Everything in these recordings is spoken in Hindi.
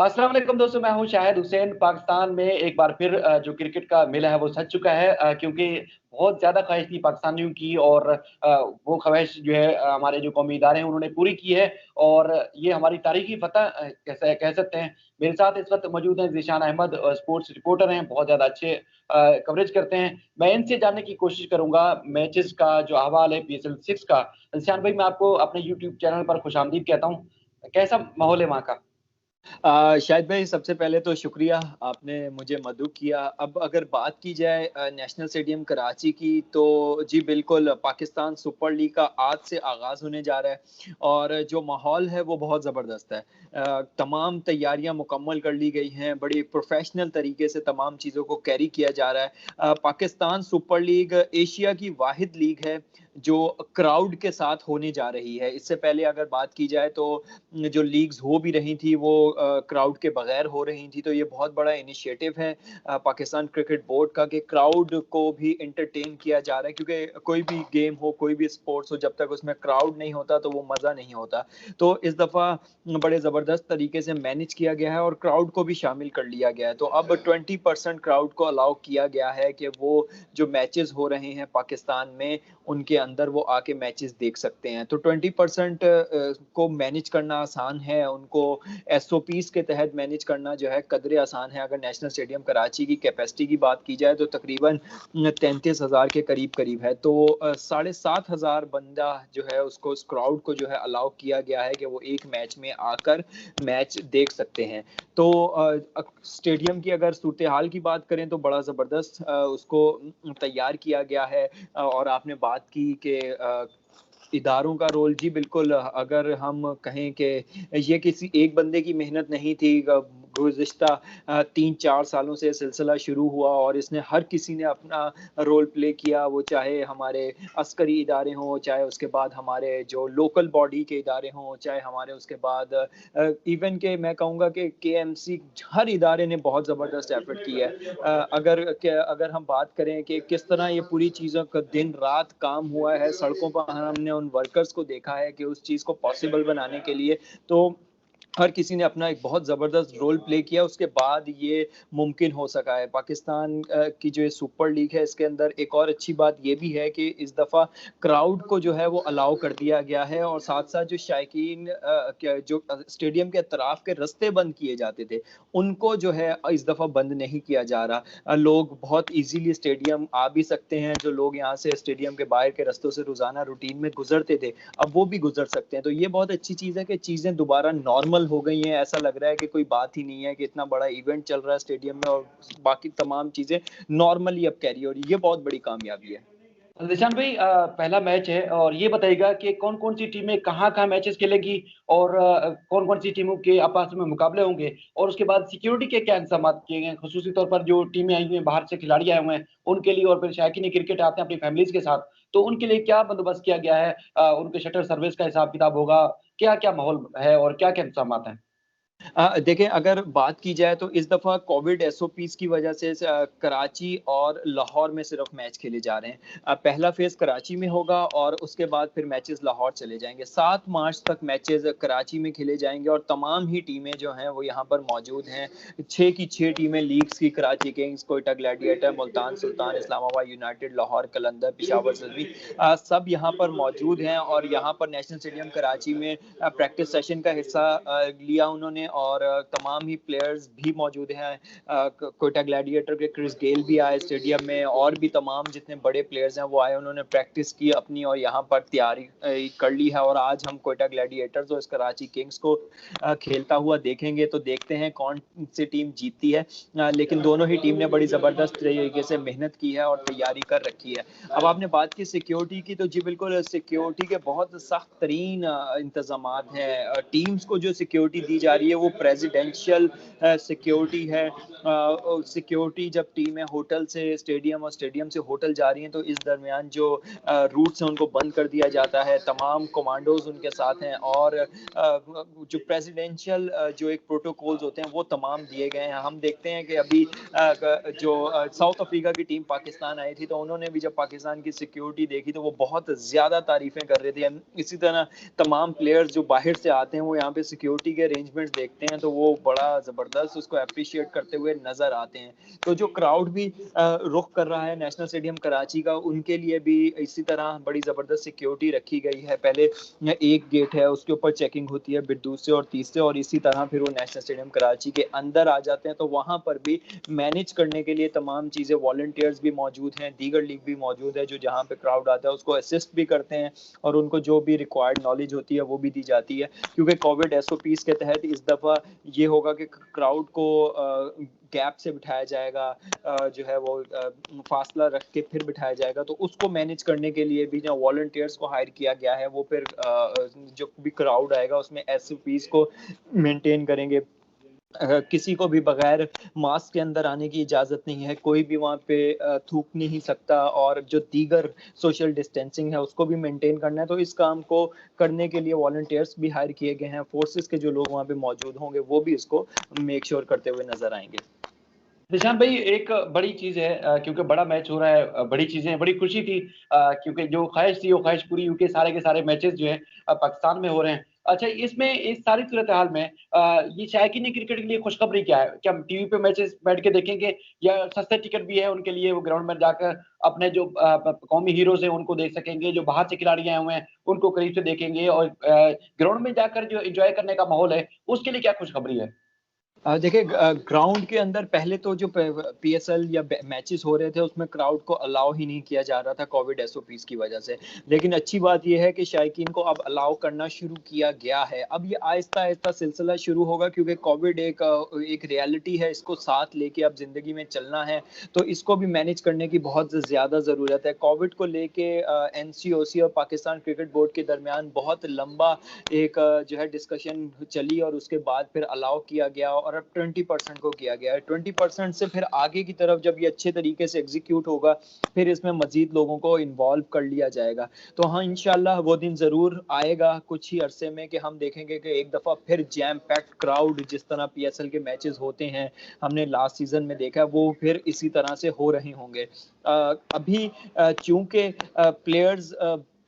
अस्सलाम वालेकुम दोस्तों, मैं हूँ शाहिद हुसैन। पाकिस्तान में एक बार फिर जो क्रिकेट का मेला है वो सज चुका है, क्योंकि बहुत ज़्यादा ख्वाहिश थी पाकिस्तानियों की, और वो ख्वाहिश जो है हमारे जो कौमी इदारे हैं उन्होंने पूरी की है। और ये हमारी तारीखी फतह कैसे कह सकते हैं। मेरे साथ इस वक्त मौजूद हैं ज़ीशान अहमद, स्पोर्ट्स रिपोर्टर हैं, बहुत ज़्यादा अच्छे कवरेज करते हैं। मैं इनसे जानने की कोशिश करूंगा मैचेस का जो अहवाल है PSL 6 का। ज़ीशान भाई, मैं आपको अपने यूट्यूब चैनल पर खुशामदीद कहता हूँ। कैसा माहौल है वहाँ का? शाहिद भाई, सबसे पहले तो शुक्रिया, आपने मुझे मदऊ किया। अब अगर बात की जाए नेशनल स्टेडियम कराची की, तो जी बिल्कुल, पाकिस्तान सुपर लीग का आज से आगाज़ होने जा रहा है और जो माहौल है वो बहुत ज़बरदस्त है। तमाम तैयारियां मुकम्मल कर ली गई हैं, बड़ी प्रोफेशनल तरीके से तमाम चीज़ों को कैरी किया जा रहा है। पाकिस्तान सुपर लीग एशिया की वाहिद लीग है जो क्राउड के साथ होने जा रही है। इससे पहले अगर बात की जाए तो जो लीग्स हो भी रही थी वो क्राउड के बगैर हो रही थी, तो ये बहुत बड़ा इनिशिएटिव है पाकिस्तान क्रिकेट बोर्ड का कि क्राउड को भी एंटरटेन किया जा रहा है, क्योंकि कोई भी गेम हो, कोई भी स्पोर्ट्स हो, जब तक उसमें क्राउड नहीं होता तो वो मज़ा नहीं होता। तो इस दफ़ा बड़े ज़बरदस्त तरीके से मैनेज किया गया है और क्राउड को भी शामिल कर लिया गया है। तो अब 20% क्राउड को अलाउ किया गया है कि वो जो मैचेस हो रहे हैं पाकिस्तान में, उनके अंदर वो आके मैचेस देख सकते हैं। तो 20% को मैनेज करना आसान है, उनको एसओपीज़ के तहत मैनेज करना जो है कदरे आसान है। अगर नेशनल स्टेडियम कराची की कैपेसिटी की बात की जाए तो तकरीबन 33,000 के करीब-करीब है। तो 7,500 बंदा जो है उसको, उस क्राउड को जो है अलाउ किया गया है कि वो एक मैच में आकर मैच देख सकते हैं। तो स्टेडियम की अगर सूरत-ए-हाल की बात करें तो बड़ा ज़बरदस्त उसको तैयार किया गया है। और आपने बात की कि इदारों का रोल, जी बिल्कुल, अगर हम कहें कि ये किसी एक बंदे की मेहनत नहीं थी। गुज़िश्ता 3-4 सालों से सिलसिला शुरू हुआ और इसने हर किसी ने अपना रोल प्ले किया, वो चाहे हमारे अस्करी इदारे हों, चाहे उसके बाद हमारे जो लोकल बॉडी के इदारे हों, चाहे हमारे उसके बाद इवन के मैं कहूँगा कि केएमसी, हर इदारे ने बहुत ज़बरदस्त एफ़र्ट किया है। अगर हम बात करें कि किस तरह ये पूरी चीज़ों का दिन-रात काम हुआ है, सड़कों पर हमने उन वर्कर्स को देखा है कि उस चीज़ को पॉसिबल बनाने के लिए, तो हर किसी ने अपना एक बहुत ज़बरदस्त रोल प्ले किया, उसके बाद ये मुमकिन हो सका है। पाकिस्तान की जो ये सुपर लीग है, इसके अंदर एक और अच्छी बात ये भी है कि इस दफ़ा क्राउड को जो है वो अलाउ कर दिया गया है और साथ-साथ जो शायकीन जो स्टेडियम के अतराफ के रास्ते बंद किए जाते थे, उनको जो है इस दफ़ा बंद नहीं किया जा रहा। लोग बहुत ईज़िली स्टेडियम आ भी सकते हैं, जो लोग यहाँ से स्टेडियम के बाहर के रास्तों से रोज़ाना रूटीन में गुज़रते थे, अब वो भी गुज़र सकते हैं। तो ये बहुत अच्छी चीज़ है कि चीज़ें दोबारा नॉर्मल हो गई हैं। ऐसा लग रहा है कि कोई बात ही नहीं है कि इतना बड़ा इवेंट चल रहा है स्टेडियम में और बाकी तमाम चीज़ें नॉर्मली अब कैरी हो रही है। ये बहुत बड़ी कामयाबी है। निशान भाई, पहला मैच है और ये बताइएगा कि कौन-कौन सी टीमें कहाँ-कहाँ मैचेस खेलेंगी, और कौन-कौन सी टीमों के आपस में मुकाबले होंगे, और उसके बाद सिक्योरिटी के क्या इंतज़ामात किए गए हैं? ख़ुसूसी तौर पर जो टीमें आई हुई हैं, बाहर से खिलाड़ी आए हुए हैं, उनके लिए, और फिर शायकीन क्रिकेट आते हैं अपनी फैमिलीज़ के साथ, तो उनके लिए क्या बंदोबस्त किया गया है? उनके शटल सर्विस का हिसाब-किताब होगा, क्या-क्या माहौल है और क्या-क्या इंतज़ामात हैं? देखिए, अगर बात की जाए तो इस दफ़ा कोविड एसओपीज़ की वजह से कराची और लाहौर में सिर्फ मैच खेले जा रहे हैं। पहला फ़ेज़ कराची में होगा और उसके बाद फिर मैचेज़ लाहौर चले जाएँगे। 7 मार्च तक मैचेज़ कराची में खेले जाएँगे और तमाम ही टीमें जो हैं वो यहाँ पर मौजूद हैं। 6 की 6 टीमें लीग्स की, Karachi Kings, Quetta gladiator, Multan Sultan, Islamabad United, Lahore कलंदर, पेशावर ज़ल्मी, सब यहाँ पर मौजूद हैं और यहाँ पर नेशनल स्टेडियम कराची में प्रैक्टिस सेशन का हिस्सा लिया उन्होंने और तमाम ही प्लेयर्स भी मौजूद हैं। कोयटा ग्लैडिएटर के क्रिस गेल भी आए स्टेडियम में और भी तमाम जितने बड़े प्लेयर्स हैं वो आए, उन्होंने प्रैक्टिस की अपनी और यहाँ पर तैयारी कर ली है। और आज हम कोयटा ग्लैडिएटर्स और इस कराची किंग्स को खेलता हुआ देखेंगे, तो देखते हैं कौन सी टीम जीतती है। लेकिन दोनों ही टीम ने बड़ी ज़बरदस्त तरीके से मेहनत की है और तैयारी कर रखी है। अब आपने बात की सिक्योरिटी की, तो जी बिल्कुल, सिक्योरिटी के बहुत सख्त तरीन इंतजामात हैं। टीम्स को जो सिक्योरिटी दी जा रही है वो प्रेसिडेंशियल सिक्योरिटी है। सिक्योरिटी जब टीमें होटल से स्टेडियम और स्टेडियम से होटल जा रही हैं तो इस दरमियान जो रूट्स हैं उनको बंद कर दिया जाता है। तमाम कमांडोज उनके साथ हैं और जो प्रेसिडेंशियल जो एक प्रोटोकॉल्स होते हैं वो तमाम दिए गए हैं। हम देखते हैं कि अभी जो साउथ अफ्रीका की टीम पाकिस्तान आई थी, तो उन्होंने भी जब पाकिस्तान की सिक्योरिटी देखी तो वो बहुत ज़्यादा तारीफ़ें कर रहे थे। इसी तरह तमाम प्लेयर्स जो बाहर से आते हैं वो यहाँ पे सिक्योरिटी के अरेंजमेंट्स देखते हैं तो वो बड़ा ज़बरदस्त उसको एप्रिशिएट करते हुए नज़र आते हैं। तो जो क्राउड भी रुख कर रहा है नेशनल स्टेडियम कराची का, उनके लिए भी इसी तरह बड़ी ज़बरदस्त सिक्योरिटी रखी गई है। पहले एक गेट है, उसके ऊपर चेकिंग होती है, फिर दूसरे और तीसरे, और इसी तरह फिर वो नेशनल स्टेडियम कराची के अंदर आ जाते हैं। तो वहाँ पर भी मैनेज करने के लिए तमाम चीज़ें, वॉलंटियर्स भी मौजूद हैं, दीगर लीग भी मौजूद है, जो जहाँ पे क्राउड आता है उसको असिस्ट भी करते हैं और उनको जो भी रिक्वायर्ड नॉलेज होती है वो भी दी जाती है। क्योंकि कोविड एसओपीज़ के तहत इस दफ़ा ये होगा कि क्राउड को गैप से बिठाया जाएगा, जो है वो फासला रख के फिर बिठाया जाएगा। तो उसको मैनेज करने के लिए भी जो वॉलंटियर्स को हायर किया गया है वो फिर जो भी क्राउड आएगा उसमें एसओपीज़ को मेंटेन करेंगे। किसी को भी बगैर मास्क के अंदर आने की इजाज़त नहीं है, कोई भी वहाँ पे थूक नहीं सकता, और जो दीगर सोशल डिस्टेंसिंग है उसको भी मेंटेन करना है। तो इस काम को करने के लिए वॉलंटियर्स भी हायर किए गए हैं, फोर्सेस के जो लोग वहाँ पे मौजूद होंगे वो भी इसको मेक श्योर करते हुए नज़र आएँगे। निशान भाई, एक बड़ी चीज़ है, क्योंकि बड़ा मैच हो रहा है, बड़ी चीज़ें, बड़ी खुशी थी, क्योंकि जो ख्वाहिश थी वो ख्वाहिश पूरी हुई कि सारे के सारे मैचेस जो हैं पाकिस्तान में हो रहे हैं। अच्छा, इसमें इस सारी सूरत-हाल में ये शायकीन क्रिकेट के लिए खुशखबरी क्या है? क्या हम टीवी पे मैचेस बैठ के देखेंगे, या सस्ते टिकट भी है उनके लिए, वो ग्राउंड में जाकर अपने जो प कौमी हीरोज़ हैं उनको देख सकेंगे, जो बाहर से खिलाड़ी आए हुए हैं उनको करीब से देखेंगे, और ग्राउंड में जाकर जो एन्जॉय करने का माहौल है, उसके लिए क्या खुशखबरी है? देखिए, ग्राउंड के अंदर पहले तो जो पीएसएल या मैचेस हो रहे थे उसमें क्राउड को अलाउ ही नहीं किया जा रहा था कोविड एसओपीज़ की वजह से। लेकिन अच्छी बात ये है कि शायकीन को अब अलाउ करना शुरू किया गया है। अब ये आहिस्ता-आहिस्ता सिलसिला शुरू होगा, क्योंकि कोविड एक रियलिटी है, इसको साथ लेके अब ज़िंदगी में चलना है, तो इसको भी मैनेज करने की बहुत ज़्यादा ज़रूरत है। कोविड को लेके एनसीओसी और पाकिस्तान क्रिकेट बोर्ड के दरमियान बहुत लंबा एक जो है डिस्कशन चली, और उसके बाद फिर अलाउ किया गया और अब 20% को किया गया है। 20% से फिर आगे की तरफ जब ये अच्छे तरीके से एग्जीक्यूट होगा, फिर इसमें मज़ीद लोगों को इन्वॉल्व कर लिया जाएगा। तो हाँ, इंशाल्लाह वो दिन ज़रूर आएगा कुछ ही अरसे में कि हम देखेंगे कि एक दफ़ा फिर जैम पैक्ड क्राउड, जिस तरह पीएसएल के मैचेस होते हैं, हमने लास्ट सीज़न में देखा, वो फिर इसी तरह से हो रहे होंगे। अभी चूँकि प्लेयर्स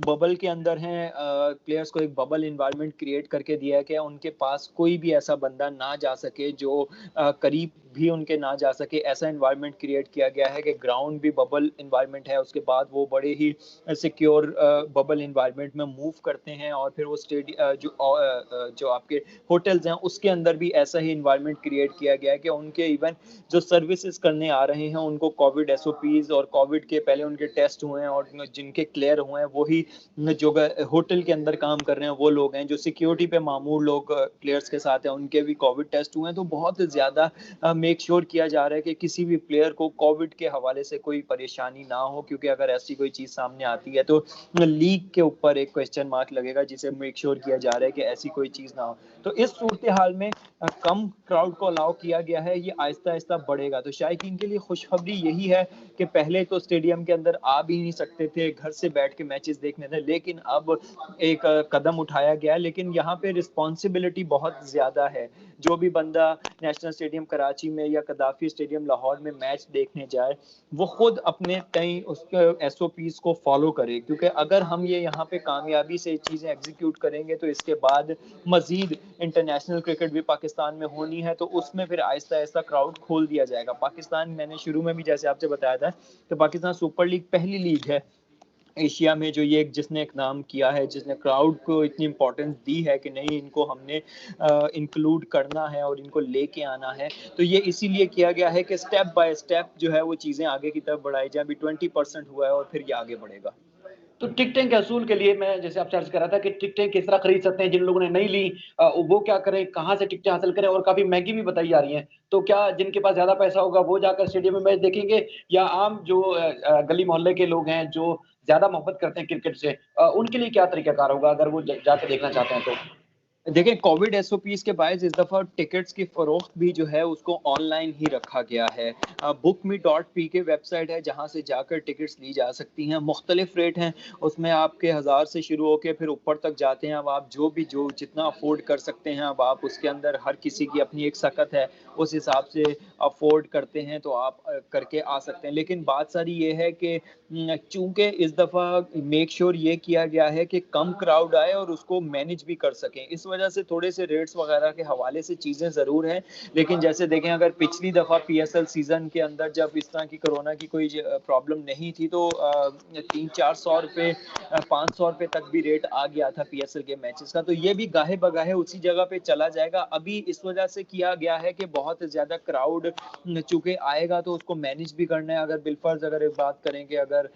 बबल के अंदर हैं, प्लेयर्स को एक बबल एनवायरनमेंट क्रिएट करके दिया है कि उनके पास कोई भी ऐसा बंदा ना जा सके जो करीब भी उनके ना जा सके। ऐसा एनवायरनमेंट क्रिएट किया गया है कि ग्राउंड भी बबल एनवायरनमेंट है, उसके बाद वो बड़े ही सिक्योर बबल एनवायरनमेंट में मूव करते हैं, और फिर वो जो आपके होटल्स हैं उसके अंदर भी ऐसा ही एनवायरनमेंट क्रिएट किया गया है कि उनके इवन जो सर्विसेज करने आ रहे हैं उनको कोविड एसओपीज़ और कोविड के पहले उनके टेस्ट हुए हैं, और जिनके क्लियर हुए हैं वही जो होटल के अंदर काम कर रहे हैं वो लोग हैं। जो सिक्योरिटी पे मामूर लोग प्लेयर्स के साथ हैं उनके भी कोविड टेस्ट हुए हैं। तो बहुत ज़्यादा मेक श्योर किया जा रहा है कि किसी भी प्लेयर को कोविड के हवाले से कोई परेशानी ना हो, क्योंकि अगर ऐसी कोई चीज़ सामने आती है तो लीग के ऊपर एक क्वेश्चन मार्क लगेगा, जिसे मेक श्योर किया जा रहा है कि ऐसी कोई चीज़ ना हो। तो इस सूरत हाल में कम क्राउड को अलाउ किया गया है, ये आहिस्ता आहिस्ता बढ़ेगा। तो शायकीन के लिए खुशखबरी यही है कि पहले तो स्टेडियम के अंदर आ भी नहीं सकते थे, घर से बैठ के मैचेस देखने थे, लेकिन अब एक कदम उठाया गया है। लेकिन यहाँ पे रिस्पॉन्सिबिलिटी बहुत ज़्यादा है। जो भी बंदा नेशनल स्टेडियम कराची में या कदाफी स्टेडियम लाहौर में मैच देखने जाए, वो खुद अपने तय उसके एसओपीज़ को फॉलो करे, क्योंकि अगर हम ये यहाँ पे कामयाबी से चीज़ें एग्जीक्यूट करेंगे तो इसके बाद मजीद इंटरनेशनल क्रिकेट भी पाकिस्तान में होनी है, तो उसमें फिर आहिस्ता आहिस्ता क्राउड खोल दिया जाएगा। पाकिस्तान, मैंने शुरू में भी जैसे आपसे बताया था, तो पाकिस्तान सुपर लीग पहली लीग है एशिया में जो ये जिसने एक नाम किया है, जिसने क्राउड को इतनी इम्पोर्टेंस दी है कि नहीं, इनको हमने इंक्लूड करना है और इनको लेके आना है। तो ये इसीलिए किया गया है कि स्टेप बाय स्टेप जो है वो चीज़ें आगे की तरफ बढ़ाई जाए। अभी 20% हुआ है और फिर ये आगे बढ़ेगा। तो टिकटें के असूल के लिए मैं जैसे आपसे अर्ज़ कर रहा था कि टिकटें किस तरह खरीद सकते हैं, जिन लोगों ने नहीं ली, वो क्या करें, कहाँ से टिकटें हासिल करें, और काफ़ी महँगी भी बताई जा रही हैं। तो क्या जिनके पास ज़्यादा पैसा होगा वो जाकर स्टेडियम में मैच देखेंगे, या आम जो गली मोहल्ले के लोग हैं जो ज़्यादा मोहब्बत करते हैं क्रिकेट से, उनके लिए क्या तरीक़ाकार होगा अगर वो ज जाके देखना चाहते हैं तो? देखिए, कोविड एसओपीज़ के बायस इस दफ़ा टिकट्स की फ़रोख्त भी जो है उसको ऑनलाइन ही रखा गया है। bookme.pk वेबसाइट है जहाँ से जाकर टिकट्स ली जा सकती हैं। मुख्तलिफ़ रेट हैं, उसमें आपके 1000 से शुरू होके फिर ऊपर तक जाते हैं। अब आप जो जितना अफ़ोर्ड कर सकते हैं, अब आप उसके अंदर, हर किसी की अपनी एक सकत है, उस हिसाब से अफ़ोर्ड करते हैं तो आप करके आ सकते हैं। लेकिन बात सारी ये है कि चूँकि इस दफ़ा मेक श्योर ये किया गया है कि कम क्राउड आए और उसको मैनेज भी कर सकें। इस वजह से थोड़े से रेट्स वगैरह के हवाले से चीज़ें ज़रूर हैं। लेकिन जैसे देखें, अगर पिछली दफ़ा पीएसएल सीज़न के अंदर जब इस तरह की कोरोना की कोई प्रॉब्लम नहीं थी, तो 300-400 रुपए 500 रुपए तक भी रेट आ गया था पीएसएल के मैचेस का। तो ये भी गाहे बगाहे उसी जगह पे चला जाएगा। अभी इस वजह से किया गया है कि बहुत ज़्यादा क्राउड चूँकि आएगा तो उसको मैनेज भी करना है। अगर बिलफर्ज़ अगर एक बात करें कि अगर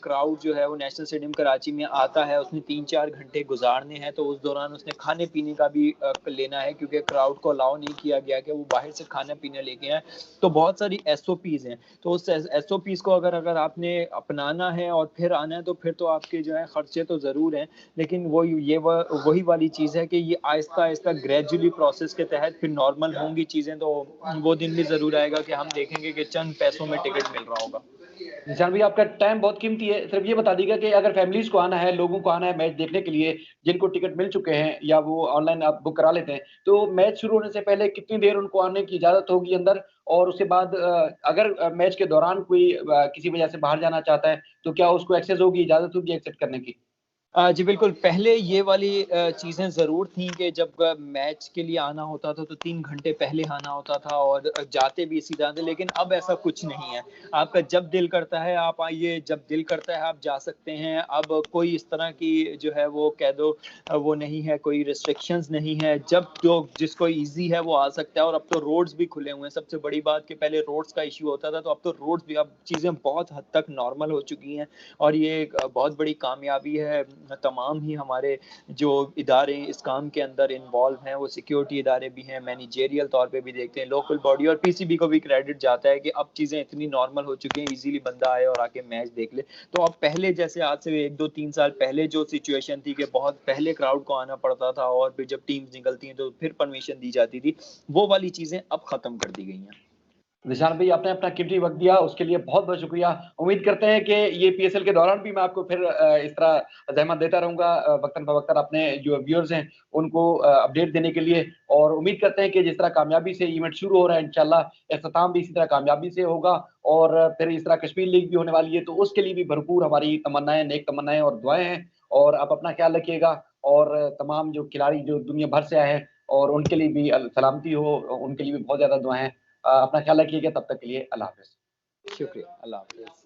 क्राउड जो है वो नेशनल स्टेडियम कराची में आता है, उसने 3-4 घंटे गुज़ारने हैं, तो उस दौरान उसने खाने-पीने का भी लेना है, क्योंकि क्राउड को अलाउ नहीं किया गया कि वो बाहर से खाना-पीना लेके आएँ। तो बहुत सारी एसओपीज़ हैं। तो उस एसओपीज़ को अगर आपने अपनाना है और फिर आना है, तो फिर तो आपके जो है खर्चे तो ज़रूर हैं। लेकिन वही वाली चीज़ है कि ये आहिस्ता-आहिस्ता ग्रेजुअली प्रोसेस के तहत फिर नॉर्मल होंगी चीज़ें, तो वो दिन भी ज़रूर आएगा कि हम देखेंगे कि चंद पैसों में टिकट मिल रहा होगा। निशान भाई, आपका टाइम बहुत कीमती है। सिर्फ ये बता दीजिएगा कि अगर फैमिलीज़ को आना है, लोगों को आना है मैच देखने के लिए, जिनको टिकट मिल चुके हैं या वो ऑनलाइन आप बुक करा लेते हैं, तो मैच शुरू होने से पहले कितनी देर उनको आने की इजाज़त होगी अंदर? और उसके बाद अगर मैच के दौरान कोई किसी वजह से बाहर जाना चाहता है, तो क्या उसको एक्सेस होगी, इजाज़त होगी एक्सेस करने की? जी बिल्कुल, पहले ये वाली चीज़ें ज़रूर थी कि जब मैच के लिए आना होता था तो 3 घंटे पहले आना होता था और जाते भी इसी तरह थे, लेकिन अब ऐसा कुछ नहीं है। आपका जब दिल करता है आप आइए, जब दिल करता है आप जा सकते हैं। अब कोई इस तरह की जो है वो कह दो वो नहीं है, कोई रिस्ट्रिक्शंस नहीं है। जब जो जिसको ईज़ी है वो आ सकता है, और अब तो रोड्स भी खुले हुए हैं। सबसे बड़ी बात कि पहले रोड्स का इश्यू होता था, तो अब तो रोड्स भी, अब चीज़ें बहुत हद तक नॉर्मल हो चुकी हैं, और ये एक बहुत बड़ी कामयाबी है। तमाम ही हमारे जो इदारे इस काम के अंदर इन्वॉल्व हैं, वो सिक्योरिटी इदारे भी हैं, मैनेजेरियल तौर पे भी देखते हैं, लोकल बॉडी और पीसीबी को भी क्रेडिट जाता है कि अब चीज़ें इतनी नॉर्मल हो चुकी हैं, इज़िली बंदा आए और आके मैच देख ले। तो अब पहले जैसे आज से 1, 2, 3 साल पहले जो सिचुएशन थी कि बहुत पहले क्राउड को आना पड़ता था और फिर जब टीम्स निकलती हैं तो फिर परमिशन दी जाती थी, वो वाली चीज़ें अब खत्म कर दी गई हैं। निशान भाई, आपने अपना कीमती वक़्त दिया, उसके लिए बहुत-बहुत शुक्रिया। उम्मीद करते हैं कि ये पीएसएल के दौरान भी मैं आपको फिर इस तरह ज़हमत देता रहूँगा वक़्तन-फ़वक़्त अपने जो व्यूअर्स हैं, उनको अपडेट देने के लिए, और उम्मीद करते हैं कि जिस तरह कामयाबी से इवेंट शुरू हो रहा है, इंशाअल्लाह इख्तिताम भी इसी तरह कामयाबी से होगा, और फिर इस तरह कश्मीर लीग भी होने वाली है, तो उसके लिए भी भरपूर हमारी तमन्नाएँ, नेक तमन्नाएँ और दुआएँ हैं। और आप अपना ख़्याल रखिएगा, और तमाम जो खिलाड़ी जो दुनिया भर से आए हैं, और उनके लिए भी सलामती हो, उनके लिए भी बहुत ज़्यादा दुआएँ हैं। अपना ख्याल रखिएगा, तब तक के लिए अल्लाह हाफ़िज़। शुक्रिया, अल्लाह हाफ़िज़।